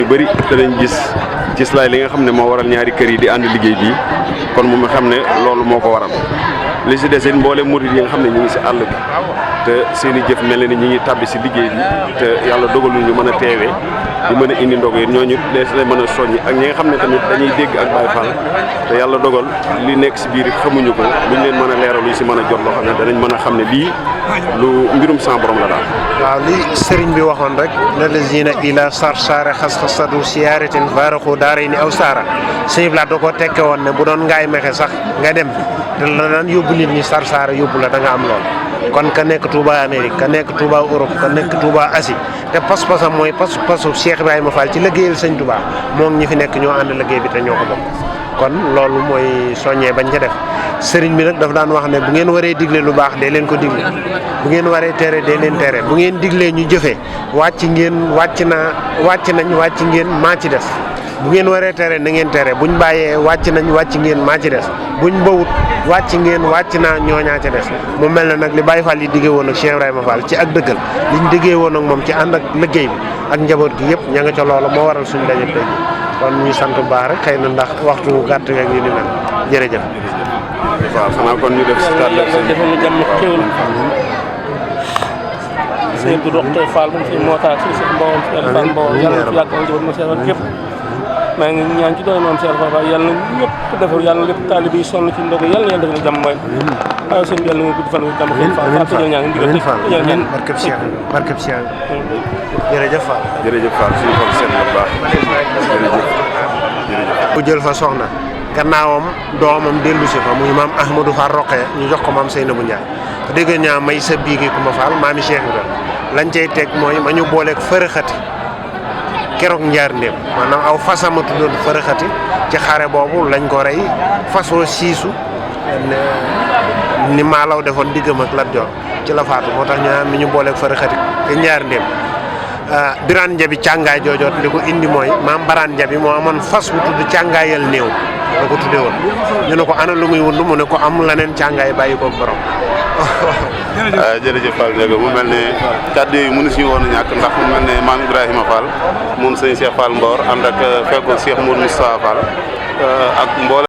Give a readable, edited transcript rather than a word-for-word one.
yu bëri danañ gis laay li nga xam ne moo waral ñaari kër yi di ànd liggéey bii kon mu xam ne loolu moo ko waral li si des it mboolem murid yi nga xam ne ñu ngi si àll bi te seen i jëf mel na ni ñu ngi tàbbi si liggéey bi te yàlla dogalul ñu mën a teewee di mën a indi ndog yi ñooñu dees lay mën a soññi ak ñi nga xam ne tamit dañuy dégg ak Baye Fall te yàlla dogal li nekk si biir xamuñu ko luñ leen mën a leeral yu si mën a jot loo xam ne danañ mën a xam ne lii lu mbirum sans borom la daal. waaw li sëriñ bi waxoon rek la lazina ila sarsara xas-xasadu siyaaratin faaraxu daara ni aw saara sëñ bi da ko tekke woon ne bu doon ngaay mexe sax nga dem te la daan yóbbu nit ñi sarsara yóbbu la da nga am lool kon ka nekk Touba Amérique ka nekk Touba Europe ka nekk Touba Asie te pas-pasam mooy pas-pasu Cheikh Ibrahima Fall ci liggéeyal sëñ Touba moom ñi fi nekk ñoo ànd liggéey bi te ñoo ko bokk kon loolu mooy soññee bañ ca def sëriñ bi nag dafa daan wax ne bu ngeen waree digle lu baax dee leen ko digle bu ngeen waree tere dee leen tere bu ngeen diglee ñu jëfee wàcc nañ wàcc ngeen maa ci des bu ngeen waree tere na ngeen tere buñ bàyyee wàcc nañ wàcc ngeen maa ci des buñ bawut wàcc ngeen wàcc naa ñooñaa ca des mu mel na nag li Baye Fall yi diggee woon ak Cheikh Ibrahima Fall ci ak dëggal liñ diggee woon ak moom ci ànd ak liggéey bi ak njaboot gi yëpp ña nga ca loola moo waral suñu daje tey kon ñuy sant bu baax rek xëy na ndax waxtu gàtt ak yu ni mel jërëjëf. waaw xanaa kon ñu def si kàddu gi defal ñu jàmm xéwal sëñ bi Roqe Fall moom sëñ Mootaar si Cheikh Mbow Fall Mbow yàlla na fi yàgg ak njaboot ma Cheikh képp maa ngi ñaan ci doy moom Cheikh Fall yàlla na ñëpp defar yàlla na lépp taalibe yi sonn ci ndogu yàlla na yàlla defal jàmm mooy waaw sëñ bi yàlla nga gudd fan wi jàmm Fall tëjal ñaan tëjal ñaan barkeb Cheikh jërëjëf Fall jërëjëf Fall suñu xol seen bu baax jërëjëf bu jël fa soxna gannaawam doomam dellu si fa muy maam Ahmadou Fall Roqe ñu jox ko maam Seynabou Ndiaye dégg ñaa may sa biigi ku ma Fall maami Cheikh Ibrahima lañ cay teg mooy ma ñu booleeg fërëxati keroog njaar ndéem maanaam aw fasama tuddoon fërëxati ci xare boobu lañ ko rey fasoo siisu ni maalaw defoon diggam ak Lat Joor ci la faatu moo tax ñu naan mi ñu booleeg fërëxati te njaar ndéem Birane Njabi càngaay joojoot li ko indi mooy maam Baraan Njabi moo amoon fas wu tudd càngaayal néew la ko tuddee woon ñu ne ko ana lu muy wund mu ne ko am leneen càngaay bàyyi ko borom. jërëjëf Fall Ndiaga mu mel ne kàddu yooyu mënu si woon a ñàkk ndax mu mel ne maam Ibrahima Fall moom sëñ Cheikh Fall Mbor ànd ak fekkoon Cheikh Mourou Moustapha Fall ak mboolem